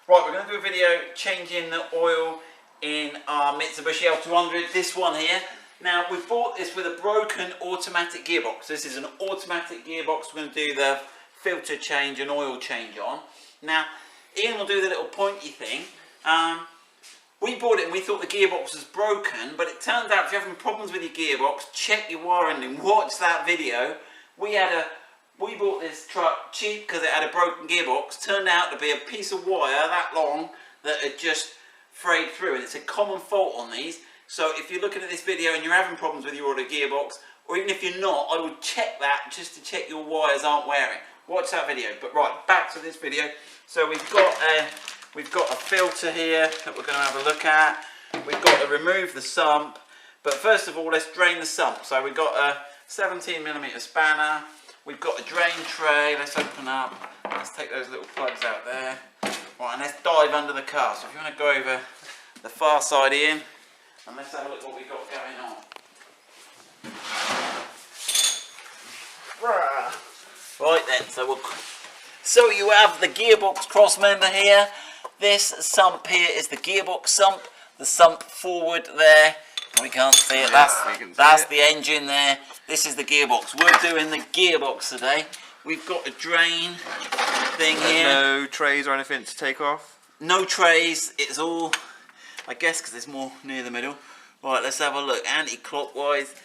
Right, we're going to do a video changing the oil in our Mitsubishi L200, this one here. Now, we bought this with a broken automatic gearbox. This is an automatic gearbox. We're going to do the filter change and oil change on. Now, Ian will do the little pointy thing. We bought it and we thought the gearbox was broken, but it turns out if you're having problems with your gearbox, check your wiring and watch that video. We bought this truck cheap because it had a broken gearbox. Turned out to be a piece of wire that long that had just frayed through, and it's a common fault on these. So if you're looking at this video and you're having problems with your auto gearbox, or even if you're not, I would check that just to check your wires aren't wearing. Watch that video. But right, back to this video. So we've got a filter here that we're going to have a look at. We've got to remove the sump, but first of all let's drain the sump. So we've got a 17mm spanner. We've got a drain tray. Let's open up. Let's take those little plugs out there. Right, and let's dive under the car. So if you want to go over the far side in, and let's have a look what we've got going on. Right then, so you have the gearbox cross member here. This sump here is the gearbox sump. The sump forward there, we can't see it, that's the engine there. This is the gearbox. We're doing the gearbox today. We've got a drain thing here. No trays or anything to take off? No trays, it's all, I guess because it's more near the middle. Right, let's have a look, anti-clockwise.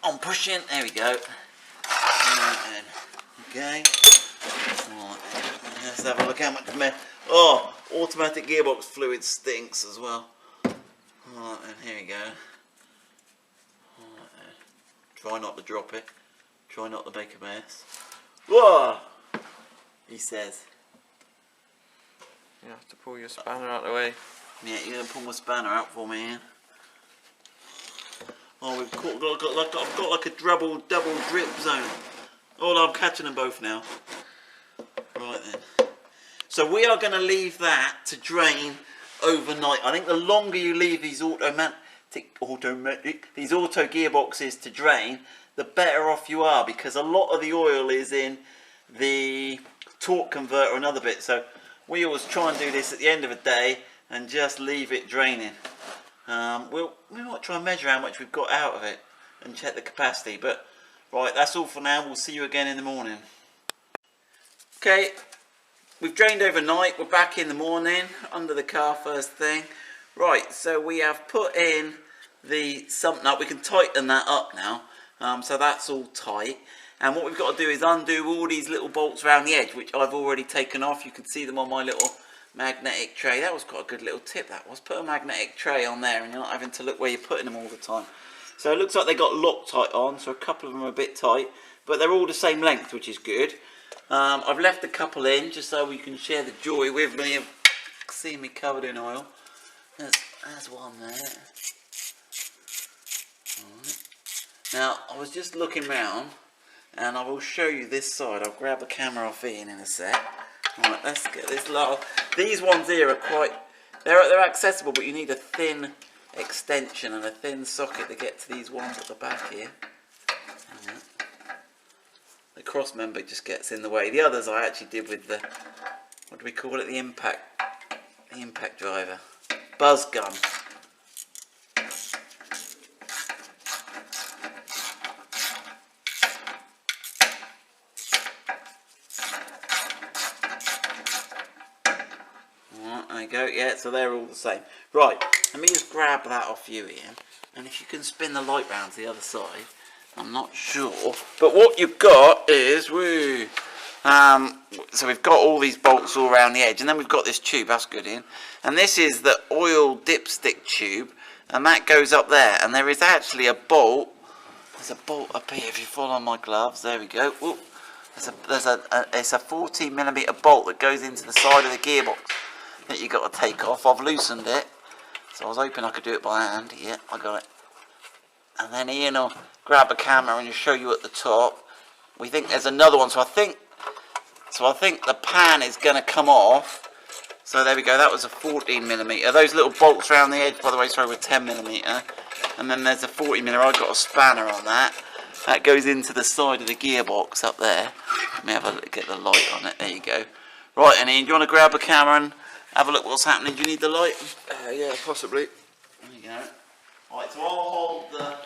I'm pushing, there we go. Right then, okay. Right, let's have a look how much oh, automatic gearbox fluid stinks as well. Right then, here we go. Right then. Try not to drop it. Try not to make a mess. Whoa! He says. You have to pull your spanner out of the way. Yeah, you're going to pull my spanner out for me, Ian. Oh, I've got like a double drip zone. Oh, I'm catching them both now. Right then. So we are going to leave that to drain overnight. I think the longer you leave these auto gearboxes to drain, the better off you are, because a lot of the oil is in the torque converter and other bits. So we always try and do this at the end of the day and just leave it draining. We might try and measure how much we've got out of it and check the capacity. But right, that's all for now. We'll see you again in the morning. Okay. We've drained overnight, we're back in the morning, under the car first thing. Right, so we have put in the sump nut. We can tighten that up now, so that's all tight. And what we've got to do is undo all these little bolts around the edge, which I've already taken off. You can see them on my little magnetic tray. That was quite a good little tip, that was. Put a magnetic tray on there and you're not having to look where you're putting them all the time. So it looks like they got Loctite on, so a couple of them are a bit tight, but they're all the same length, which is good. I've left a couple in just so we can share the joy with me of seeing me covered in oil. There's one there. Right. Now I was just looking round, and I will show you this side. I'll grab the camera off Ian in a sec. Right, let's get this lot. These ones here are quite, they're accessible, but you need a thin extension and a thin socket to get to these ones at the back here. The cross member just gets in the way. The others I actually did with the, what do we call it, the impact driver, buzz gun. Right, there you go. Yeah, so they're all the same. Right, let me just grab that off you, Ian, and if you can spin the light round to the other side. I'm not sure, but what you've got is, so we've got all these bolts all around the edge, and then we've got this tube. That's good, Ian. And this is the oil dipstick tube, and that goes up there. And there is actually a bolt. There's a bolt up here. If you follow my gloves, there we go. Whoop. It's a 14mm bolt that goes into the side of the gearbox that you got to take off. I've loosened it, so I was hoping I could do it by hand. Yeah, I got it. And then Ian will grab a camera and show you at the top. We think there's another one, so I think the pan is going to come off. So there we go. That was a 14mm. Those little bolts around the edge, by the way, sorry, were 10mm. And then there's a 40mm. I've got a spanner on that. That goes into the side of the gearbox up there. Let me have a look, get the light on it. There you go. Right, and Ian, do you want to grab a camera and have a look what's happening? Do you need the light? Yeah, possibly. There you go. Right, so I'll hold the... Are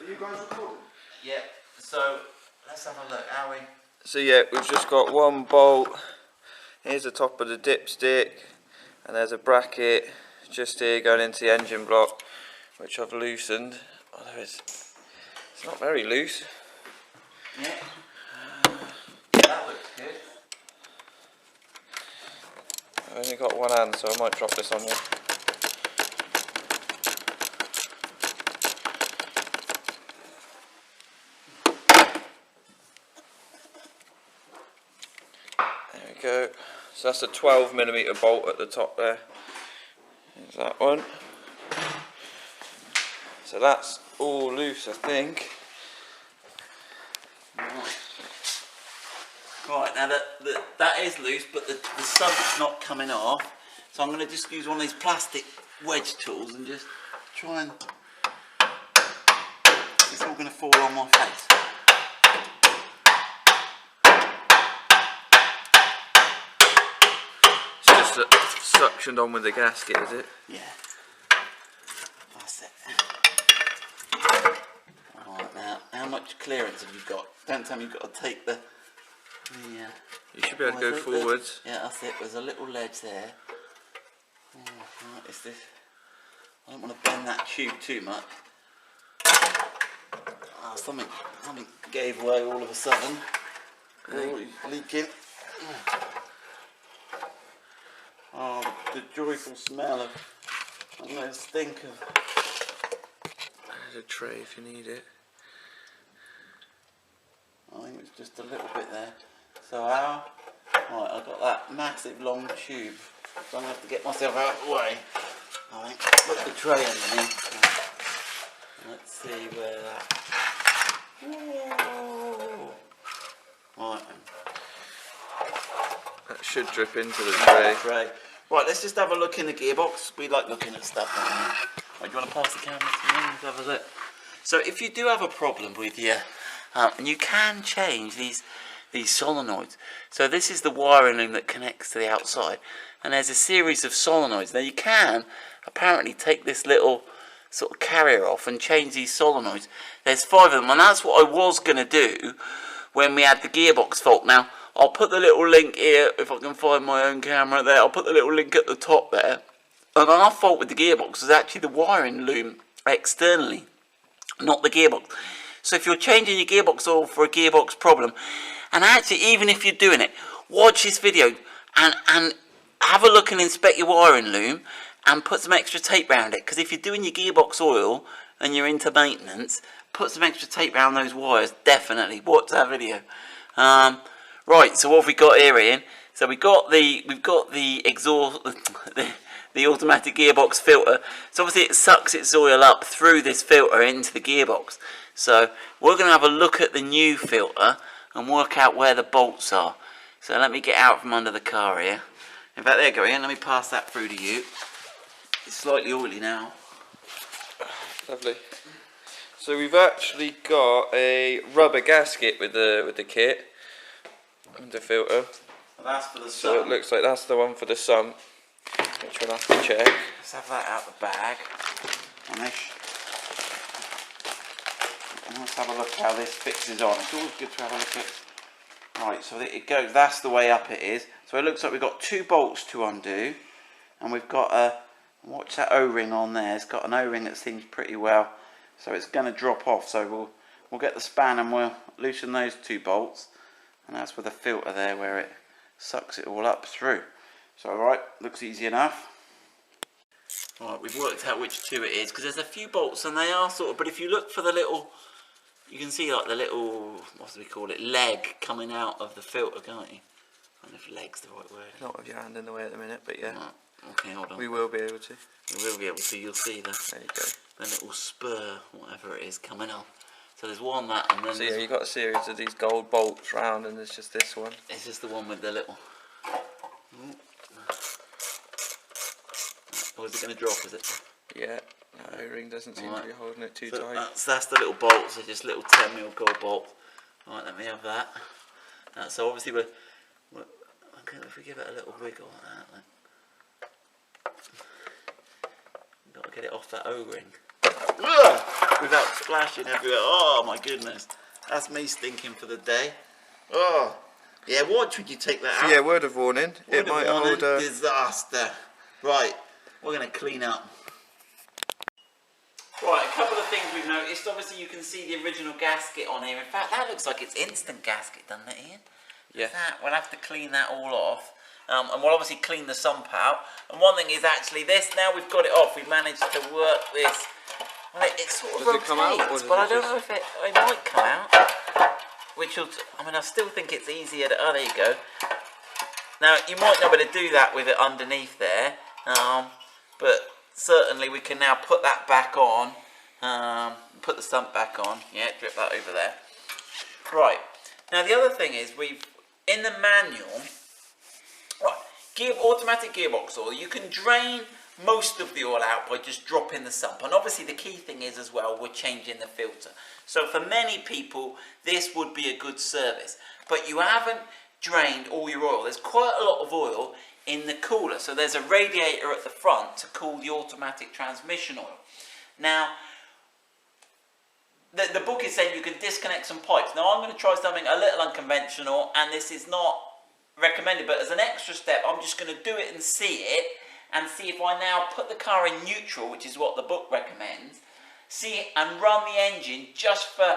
you guys recording? Yep. So, let's have a look, are we? So yeah, we've just got one bolt. Here's the top of the dipstick, and there's a bracket just here going into the engine block, which I've loosened. Although it's not very loose. Yeah. That looks good. I've only got one hand, so I might drop this on you. There we go. So that's a 12mm bolt at the top there. There's that one. So that's all loose, I think. Right, now that is loose, but the sump's not coming off. So I'm going to just use one of these plastic wedge tools and just try and... It's all going to fall on my face. It's just suctioned on with the gasket, is it? Yeah. That's it. Right, now, how much clearance have you got? Don't tell me you've got to take the... You should be able to go forwards. Yeah, that's it. There's a little ledge there. Oh, right, is this? I don't want to bend that tube too much. Oh, something gave way all of a sudden. Oh, it's leaking. Oh, the joyful smell of, I don't know, stink of. There's a tray if you need it. I think it's just a little bit there. So how? Right, I've got that massive long tube. So I'm going to have to get myself out of the way. I think. Put the tray underneath. Let's see where that... Whoa. Right. That should drip into the tray. Right, let's just have a look in the gearbox. We like looking at stuff, don't we? Right, do you want to pass the camera to me? Let's have a look. So if you do have a problem with your... and you can change these solenoids. So this is the wiring loom that connects to the outside, and there's a series of solenoids. Now you can apparently take this little sort of carrier off and change these solenoids. There's 5 of them, and that's what I was going to do when we had the gearbox fault. Now I'll put the little link here, if I can find my own camera there, I'll put the little link at the top there. And our fault with the gearbox was actually the wiring loom externally, not the gearbox. So if you're changing your gearbox oil for a gearbox problem, and actually even if you're doing it, watch this video and have a look and inspect your wiring loom and put some extra tape around it. Because if you're doing your gearbox oil and you're into maintenance, put some extra tape around those wires, definitely. Watch that video. Right, so what have we got here, Ian? So we've got the exhaust, the automatic gearbox filter. So obviously it sucks its oil up through this filter into the gearbox. So we're going to have a look at the new filter and work out where the bolts are. So let me get out from under the car here. In fact, there you go, Ian. Let me pass that through to you. It's slightly oily now. Lovely. So we've actually got a rubber gasket with the kit and the filter. That's for the So sump. it looks like that's the one for the sump, which we'll have to check. Let's have that out the bag. And let's have a look how this fixes on. It's always good to have a look at. Right, so it goes. That's the way up it is. So it looks like we've got 2 bolts to undo, and we've got a. Watch that O-ring on there. It's got an O-ring that seems pretty well. So it's going to drop off. So we'll get the span and we'll loosen those 2 bolts, and that's with the filter there where it sucks it all up through. So alright, looks easy enough. Alright, we've worked out which 2 it is, because there's a few bolts and they are sort of, but if you look for the little, you can see like the little, what do we call it, leg coming out of the filter, can't you? I don't know if leg's the right word. Not with your hand in the way at the minute, but yeah. Right. Okay, hold on. We will be able to. We will be able to, you'll see There you go. the little spur, whatever it is, coming off. So there's one that, and then So yeah, you've got a series of these gold bolts round, and there's just this one. it's just the one with the little... Oh, is it going to drop, is it? Yeah, that O-ring doesn't seem to be holding it too tight. That's the little bolts, they're just little 10mm gold bolts. Right, let me have that. So obviously we're Okay, if we give it a little wiggle like that, then. Got to get it off that O-ring. Without splashing everywhere. Oh my goodness. That's me stinking for the day. Oh. Yeah, watch when you take that out. Yeah, word of warning. It might hold a... Disaster. Right, we're going to clean up. Right, a couple of things we've noticed. Obviously you can see the original gasket on here. In fact, that looks like it's instant gasket, doesn't it, Ian? Yeah. We'll have to clean that all off. And we'll obviously clean the sump out. And one thing is actually this, now we've got it off, we've managed to work this. Well, it sort of rotates, come out, or does but it I don't just... know if it might come out. Which will, I mean, I still think it's easier to, oh, there you go. Now, you might not be able to do that with it underneath there, but certainly we can now put that back on, put the sump back on, yeah, drip that over there. Right, now the other thing is in the manual, right, automatic gearbox oil, you can drain most of the oil out by just dropping the sump. And obviously the key thing is as well, we're changing the filter. So for many people, this would be a good service. But you haven't drained all your oil. There's quite a lot of oil in the cooler. So there's a radiator at the front to cool the automatic transmission oil. Now, the book is saying you can disconnect some pipes. Now I'm going to try something a little unconventional, and this is not recommended, but as an extra step, I'm just going to do it and see it, and see if I now put the car in neutral, which is what the book recommends, see and run the engine just for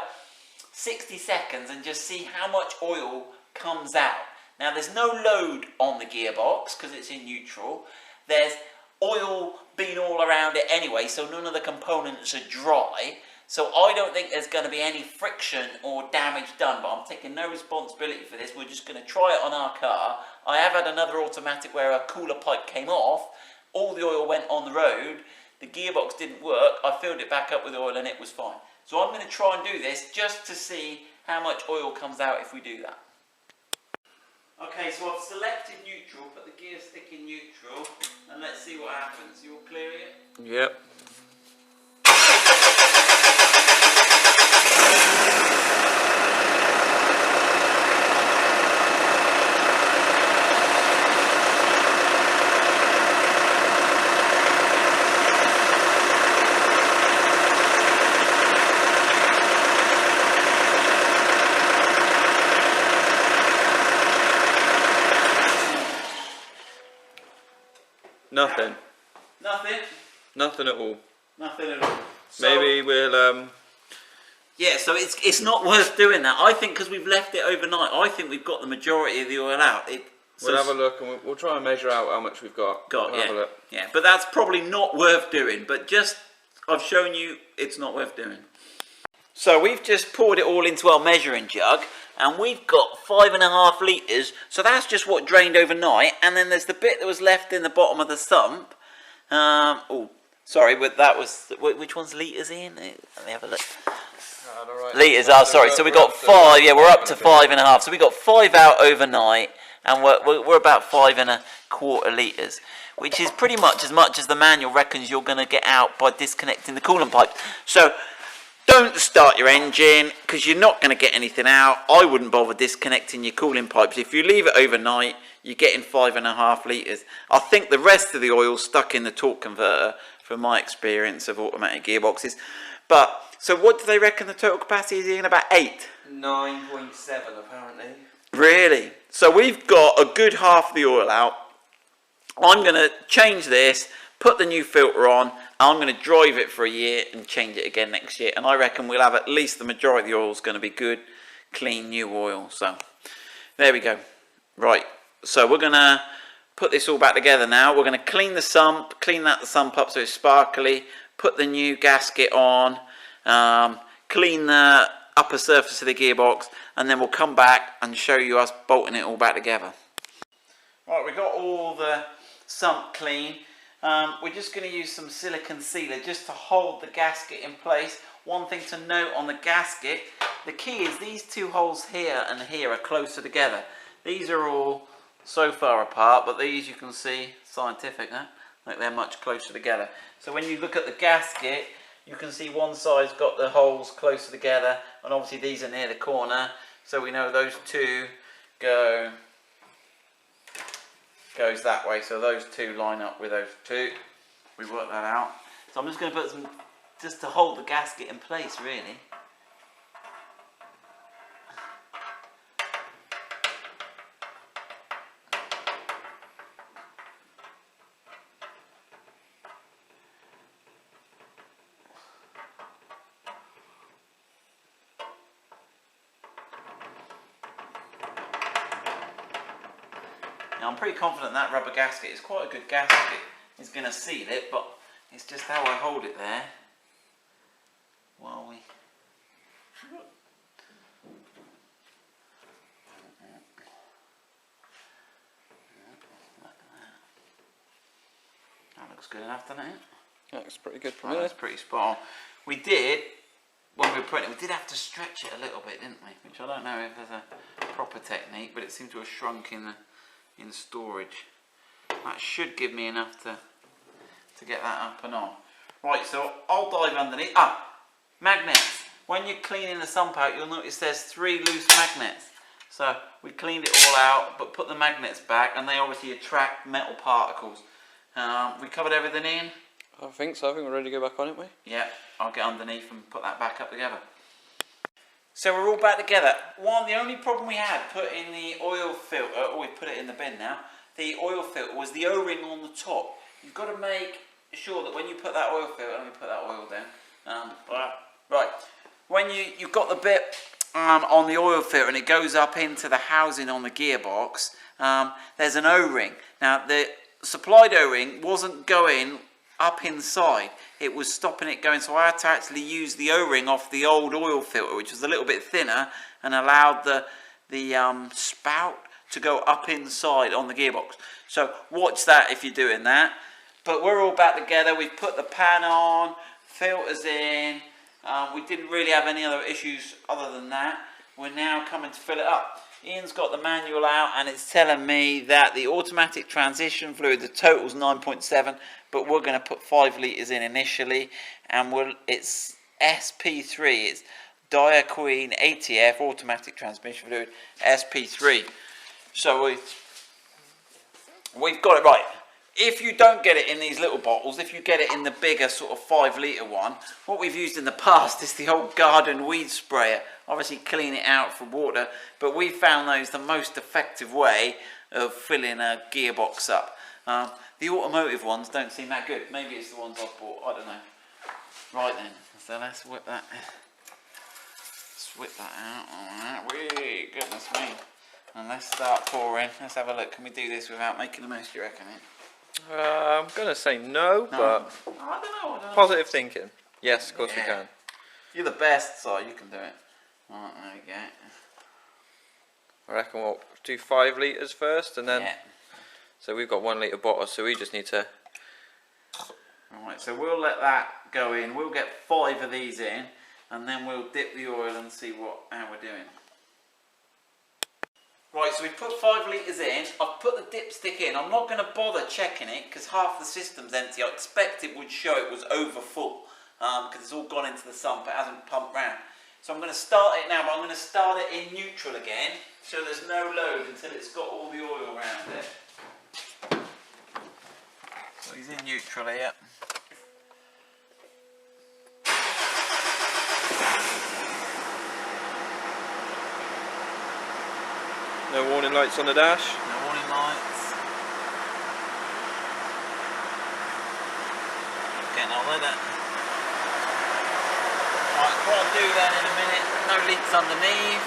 60 seconds and just see how much oil comes out. Now there's no load on the gearbox because it's in neutral. There's oil being all around it anyway, so none of the components are dry. So I don't think there's going to be any friction or damage done, but I'm taking no responsibility for this. We're just going to try it on our car. I have had another automatic where a cooler pipe came off, all the oil went on the road, the gearbox didn't work, I filled it back up with oil and it was fine. So I'm going to try and do this just to see how much oil comes out if we do that. Okay, so I've selected neutral, put the gear stick in neutral, and let's see what happens. You all clear it? Yep. Nothing. Nothing? Nothing at all. Nothing at all. So, maybe we'll yeah, so it's not worth doing that. I think because we've left it overnight, I think we've got the majority of the oil out. We'll have a look and we'll try and measure out how much we've got. We'll yeah. have a look. Yeah, but that's probably not worth doing. But just, I've shown you it's not worth doing. So we've just poured it all into our measuring jug, and we've got 5.5 litres. So that's just what drained overnight. And then there's the bit that was left in the bottom of the sump. Oh, sorry, but that was, which one's litres in? Let me have a look. Right. Litres, oh sorry, so we got 5, yeah, we're up to 5.5. So we got 5 out overnight, and we're about 5.25 litres, which is pretty much as the manual reckons you're going to get out by disconnecting the coolant pipe. So don't start your engine because you're not going to get anything out. I wouldn't bother disconnecting your cooling pipes. If you leave it overnight, you're getting 5.5 litres. I think the rest of the oil's stuck in the torque converter from my experience of automatic gearboxes. But so what do they reckon the total capacity is in? About 8? 9.7 apparently. Really? So we've got a good half of the oil out. I'm going to change this, put the new filter on, and I'm going to drive it for a year and change it again next year. And I reckon we'll have at least the majority of the oil is going to be good, clean, new oil. So there we go. Right. So we're going to put this all back together now. We're going to clean the sump up so it's sparkly, put the new gasket on, clean the upper surface of the gearbox, and then we'll come back and show you us bolting it all back together. Right, we've got all the sump clean. We're just going to use some silicone sealer just to hold the gasket in place. One thing to note on the gasket, the key is these two holes here and here are closer together. These are all so far apart, but these you can see, scientific, huh? Like they're much closer together. So when you look at the gasket, you can see one side's got the holes closer together, and obviously these are near the corner, so we know those two go goes that way. So those two line up with those two. We work that out. So I'm just going to put some, just to hold the gasket in place, really. Now I'm pretty confident that rubber gasket is quite a good gasket. It's going to seal it, but it's just how I hold it there while we... That looks good enough, doesn't it? That looks pretty good for me. That's pretty spot on. We did, when we were putting it, we did have to stretch it a little bit, didn't we? Which I don't know if there's a proper technique, but it seemed to have shrunk in storage. That should give me enough to get that up and on. Right, so I'll dive underneath. Magnets. When you're cleaning the sump out, you'll notice there's 3 loose magnets. So we cleaned it all out, but put the magnets back, and they obviously attract metal particles. We covered everything in. I think so. I think we're ready to go back on, aren't we? Yeah, I'll get underneath and put that back up together. So we're all back together. The only problem we had putting the oil filter, or we put it in the bin now, the oil filter was the O-ring on the top. You've got to make sure that when you put that oil filter, let me put that oil down. Right, when you've got the bit on the oil filter and it goes up into the housing on the gearbox, there's an O-ring. Now the supplied O-ring wasn't going up inside, it was stopping it going, so I had to actually use the O-ring off the old oil filter, which was a little bit thinner and allowed the spout to go up inside on the gearbox. So watch that if you're doing that. But we're all back together. We've put the pan on, filters in. We didn't really have any other issues other than that. We're now coming to fill it up. Ian's got the manual out and it's telling me that the automatic transition fluid, the total's 9.7, but we're going to put 5 litres in initially, and it's SP3, it's Diaqueen ATF, automatic transmission fluid, SP3. So we've got it right. If you don't get it in these little bottles, if you get it in the bigger sort of 5 litre one, what we've used in the past is the old garden weed sprayer. Obviously clean it out for water, but we found those the most effective way of filling a gearbox up. The automotive ones don't seem that good. Maybe it's the ones I've bought, I don't know. Right then, so let's whip that out. Alright, goodness me. And let's start pouring. Let's have a look. Can we do this without making a mess, do you reckon? I'm going to say no, but I don't know. Positive thinking. Yes, of course we can. You're the best, so you can do it. Right, there we go. I reckon we'll do 5 litres first, and then... Yeah. So we've got 1 litre bottle, so we just need to... Alright, so we'll let that go in. We'll get 5 of these in, and then we'll dip the oil and see how we're doing. Right, so we've put 5 litres in. I've put the dipstick in. I'm not going to bother checking it because half the system's empty. I expect it would show it was over full because it's all gone into the sump. It hasn't pumped round. So I'm going to start it now, but I'm going to start it in neutral again, so there's no load until it's got all the oil around it. So he's in neutral here. No warning lights on the dash? No warning lights. Getting on with it. Right, what I'll do then in a minute, no leaks underneath.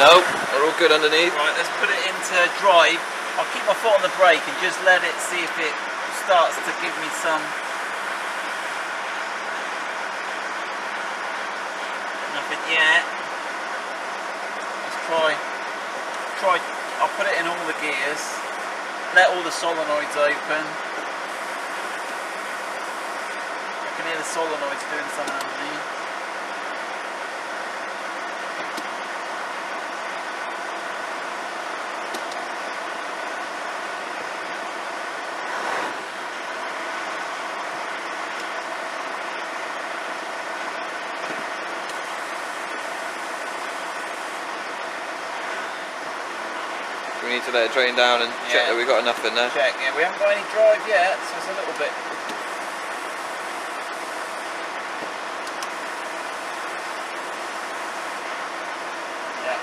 No, they're all good underneath. Right, let's put it into drive. I'll keep my foot on the brake and just let it see if it starts to give me some... Nothing yet. Let's try, I'll put it in all the gears. Let all the solenoids open. I can hear the solenoids doing something underneath. We need to let it drain down and check that we've got enough in there. Check, yeah, we haven't got any drive yet, so it's a little bit. Yeah.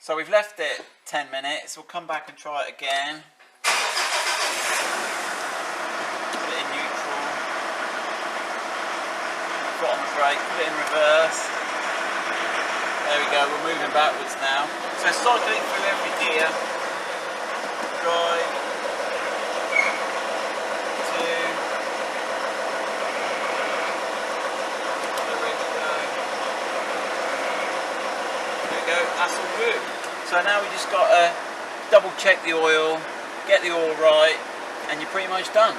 So we've left it 10 minutes, we'll come back and try it again. Put it in neutral. Put on the brake, put it in reverse. There we go, we're moving backwards now. So cycling through every gear. Drive. 2. There we go, that's all good. So now we just got to double check the oil, get the oil right, and you're pretty much done.